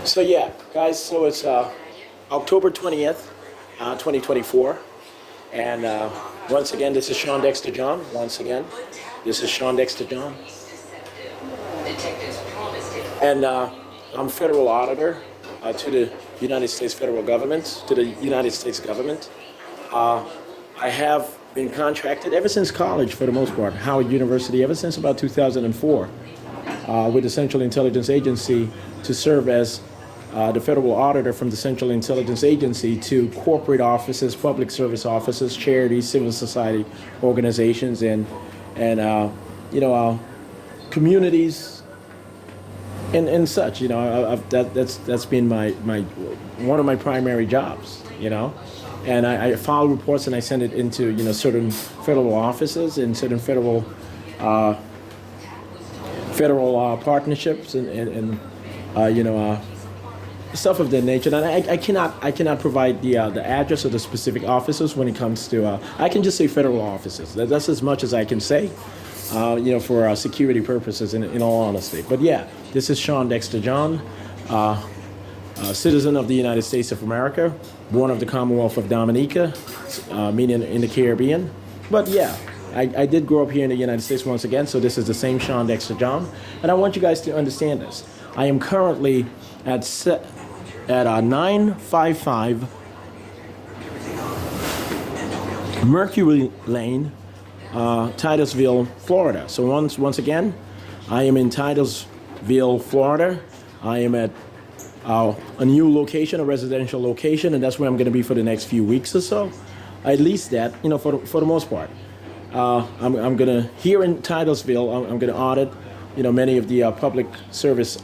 So yeah, guys, so it's October 20th, 2024. And once again, this is Shawn Dexter John. Once again, this is Shawn Dexter John. And I'm Federal Auditor to the United States Federal Government, to the United States Government. I have been contracted ever since college, for the most part, Howard University, ever since about 2004, with the Central Intelligence Agency to serve as the federal auditor from the Central Intelligence Agency to corporate offices, public service offices, charities, civil society organizations, and communities and such. You know, that's been my one of my primary jobs. You know, and I file reports and I send it into certain federal offices and certain federal partnerships and stuff of that nature. And I cannot provide the address of the specific offices when it comes to. I can just say federal offices. That's as much as I can say. For security purposes, in all honesty. But yeah, this is Shawn Dexter John, citizen of the United States of America, born of the Commonwealth of Dominica, meaning in the Caribbean. But yeah, I did grow up here in the United States once again, so this is the same Shawn Dexter John. And I want you guys to understand this. I am currently at 955 Mercury Lane, Titusville, Florida. So once again, I am in Titusville, Florida. I am at a new location, a residential location, and that's where I'm going to be for the next few weeks or so. At least that, for the most part. I'm going to, here in Titusville, I'm going to audit, many of the public service,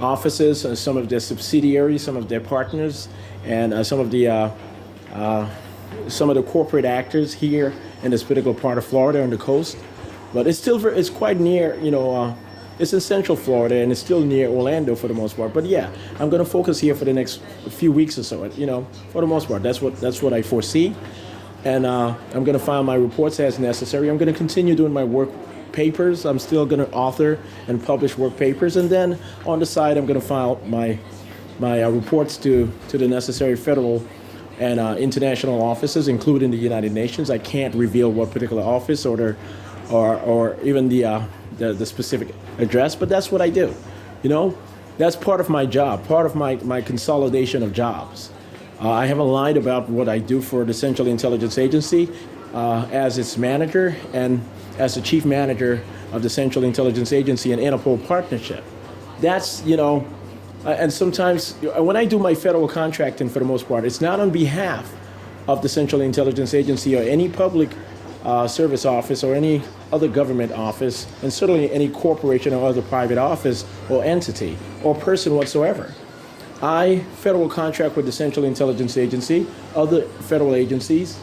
offices, some of their subsidiaries, some of their partners, and some of the corporate actors here in this particular part of Florida on the coast. But it's quite near, it's in Central Florida, and it's still near Orlando for the most part. But yeah, I'm going to focus here for the next few weeks or so. For the most part, that's what I foresee, and I'm going to file my reports as necessary. I'm going to continue doing my work papers. I'm still going to author and publish work papers, and then on the side, I'm going to file my reports to the necessary federal and international offices, including the United Nations. I can't reveal what particular office or even the specific address, but that's what I do. That's part of my job, part of my consolidation of jobs. I haven't lied about what I do for the Central Intelligence Agency as its manager and as the chief manager of the Central Intelligence Agency and INTERPOL partnership. That's, and sometimes when I do my federal contracting, for the most part, it's not on behalf of the Central Intelligence Agency or any public service office or any other government office, and certainly any corporation or other private office or entity or person whatsoever. I federal contract with the Central Intelligence Agency, other federal agencies,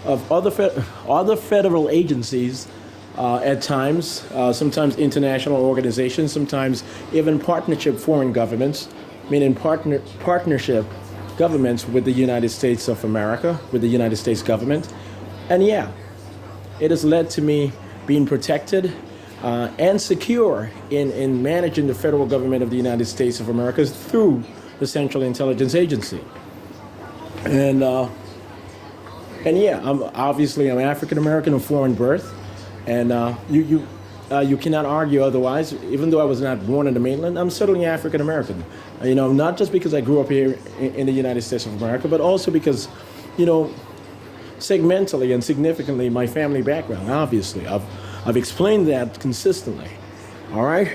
other federal agencies at times, sometimes international organizations, sometimes even partnership foreign governments, meaning partnership governments with the United States of America, with the United States government. And yeah, it has led to me being protected and secure in managing the federal government of the United States of America through the Central Intelligence Agency. And yeah, I'm African American of foreign birth. And you cannot argue otherwise. Even though I was not born in the mainland, I'm certainly African American. Not just because I grew up here in the United States of America, but also because, segmentally and significantly, my family background. Obviously, I've explained that consistently. All right,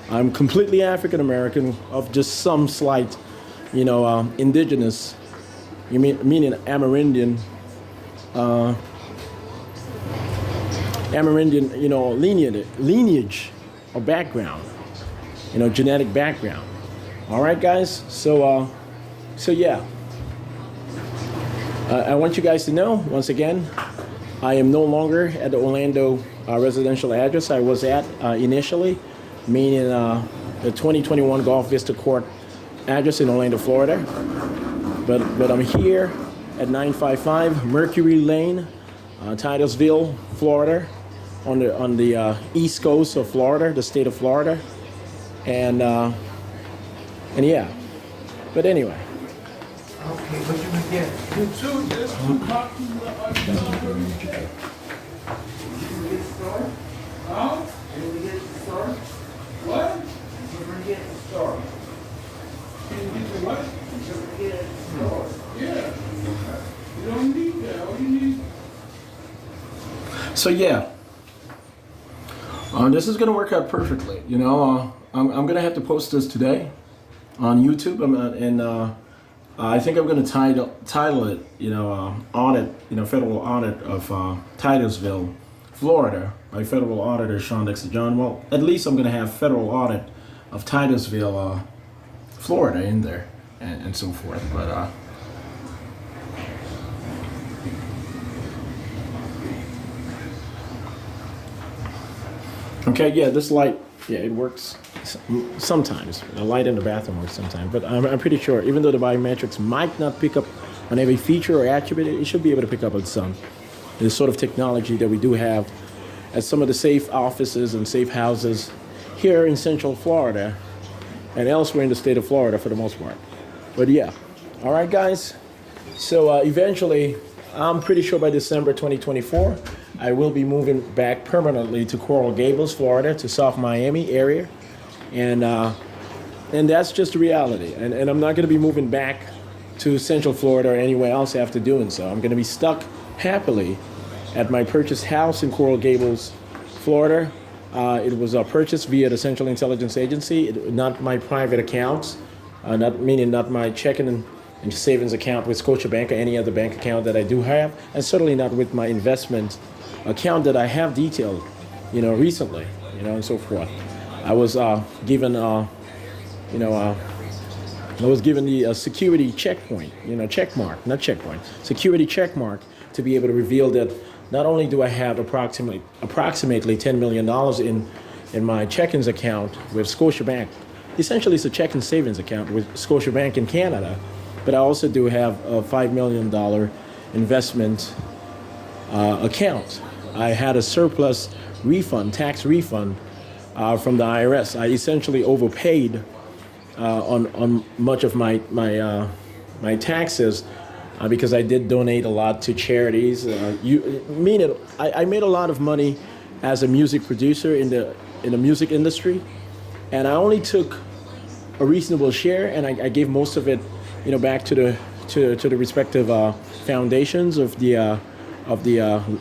I'm completely African American of just some slight, indigenous, meaning Amerindian. Amerindian, lineage or background, genetic background. All right, guys. So yeah. I want you guys to know, once again, I am no longer at the Orlando residential address I was at initially, meaning the 2021 Gulf Vista Court address in Orlando, Florida. But I'm here at 955 Mercury Lane, Titusville, Florida, on the east coast of Florida, the state of Florida. and yeah. But anyway. Okay, what you gonna get? There's two copies of the Huh? What? Can you get the what? Yeah. You don't need that. All you need. So yeah, this is gonna work out perfectly. You know, I'm gonna have to post this today on YouTube, I think I'm gonna title it, audit, federal audit of Titusville, Florida, by Federal Auditor Shawn, Dexter, John. Well, at least I'm gonna have federal audit of Titusville, Florida in there, and so forth. But okay, yeah, this light, yeah, it works sometimes. The light in the bathroom works sometimes, but I'm pretty sure, even though the biometrics might not pick up on every feature or attribute, it should be able to pick up on some. This sort of technology that we do have at some of the safe offices and safe houses here in Central Florida and elsewhere in the state of Florida for the most part. But yeah, all right, guys. So eventually, I'm pretty sure by December 2024, I will be moving back permanently to Coral Gables, Florida, to South Miami area, and that's just the reality. And I'm not going to be moving back to Central Florida or anywhere else after doing so. I'm going to be stuck happily at my purchased house in Coral Gables, Florida. It was purchased via the Central Intelligence Agency, not my private accounts, not my checking and savings account with Scotiabank or any other bank account that I do have, and certainly not with my investment account that I have detailed, recently, and so forth. I was given, I was given the security checkpoint, security checkmark to be able to reveal that not only do I have approximately $10 million in my check-ins account with Scotiabank, essentially it's a check and savings account with Scotiabank in Canada, but I also do have a $5 million investment account. I had a surplus refund, tax refund from the IRS. I essentially overpaid on much of my taxes because I did donate a lot to charities. I made a lot of money as a music producer in the music industry, and I only took a reasonable share, and I gave most of it, back to the respective foundations of the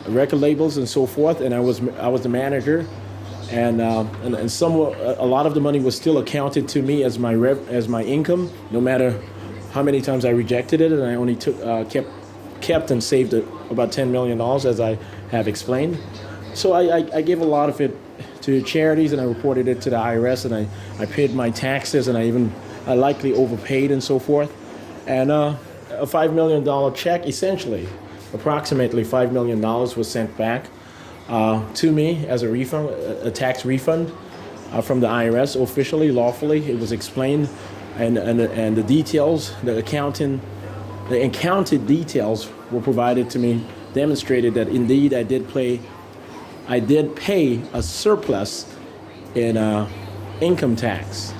record labels and so forth. And I was the manager, and a lot of the money was still accounted to me as my income, no matter how many times I rejected it. And I only kept and saved about $10 million, as I have explained. So I gave a lot of it to charities, and I reported it to the IRS, and I paid my taxes, and I likely overpaid and so forth. And a $5 million check, essentially, approximately $5 million was sent back to me as a refund, a tax refund from the IRS, officially, lawfully. It was explained, and the details, the accounted details were provided to me, demonstrated that indeed I did pay a surplus in income tax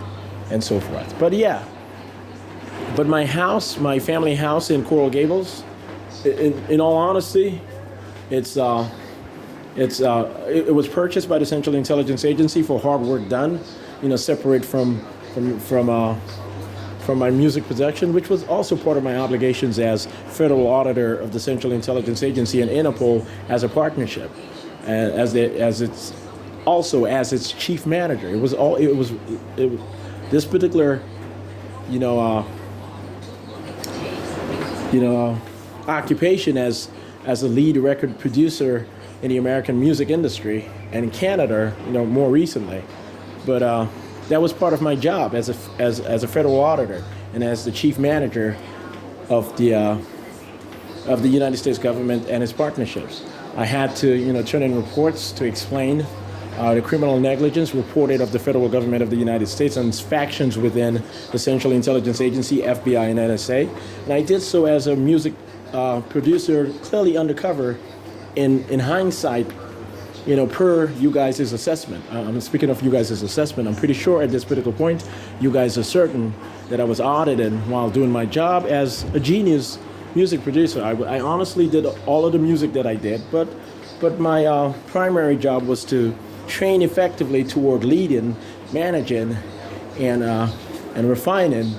and so forth. But yeah, my house, my family house in Coral Gables, in all honesty, it was purchased by the Central Intelligence Agency for hard work done, separate from my music production, which was also part of my obligations as Federal Auditor of the Central Intelligence Agency and INTERPOL as a partnership, as its chief manager. This particular, occupation as a lead record producer in the American music industry and in Canada, more recently. But that was part of my job as a federal auditor and as the chief manager of the United States government and its partnerships. I had to turn in reports to explain the criminal negligence reported of the federal government of the United States and its factions within the Central Intelligence Agency, FBI, and NSA. And I did so as a music producer, clearly undercover. In hindsight, per you guys' assessment. I'm speaking of you guys' assessment. I'm pretty sure at this particular point, you guys are certain that I was audited while doing my job as a genius music producer. I honestly did all of the music that I did, but my primary job was to train effectively toward leading, managing, and refining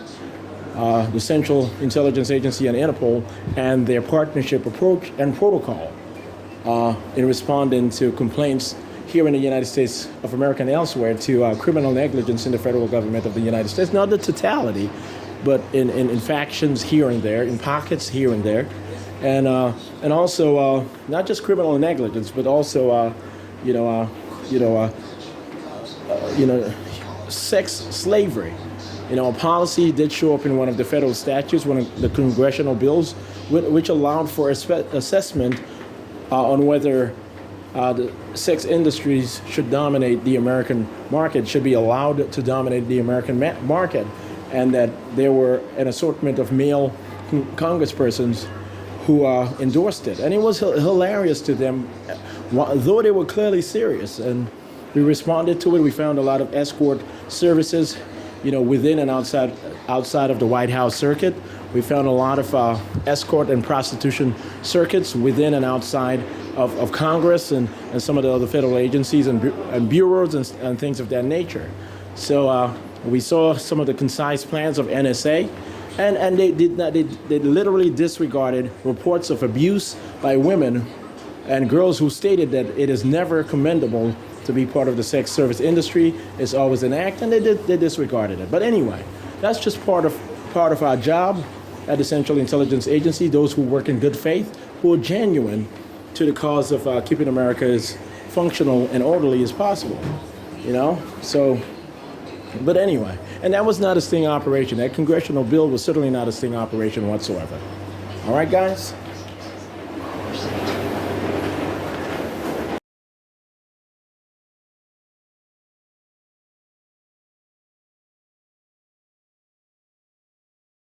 the Central Intelligence Agency and Interpol and their partnership approach and protocol in responding to complaints here in the United States of America and elsewhere to criminal negligence in the federal government of the United States. Not the totality, but in factions here and there, in pockets here and there, and also not just criminal negligence, but also sex slavery. A policy did show up in one of the federal statutes, one of the congressional bills, which allowed for assessment on whether the sex industries should dominate the American market, should be allowed to dominate the American market, and that there were an assortment of male congresspersons who endorsed it. And it was hilarious to them, though they were clearly serious. And we responded to it. We found a lot of escort services, within and outside of the White House circuit. We found a lot of escort and prostitution circuits within and outside of Congress and some of the other federal agencies and bureaus and things of that nature. So we saw some of the concise plans of NSA, and they literally disregarded reports of abuse by women and girls who stated that it is never commendable to be part of the sex service industry. It's always an act, and they disregarded it. But anyway, that's just part of our job at the Central Intelligence Agency, those who work in good faith, who are genuine to the cause of keeping America as functional and orderly as possible, So, but anyway, and that was not a sting operation. That congressional bill was certainly not a sting operation whatsoever. All right, guys?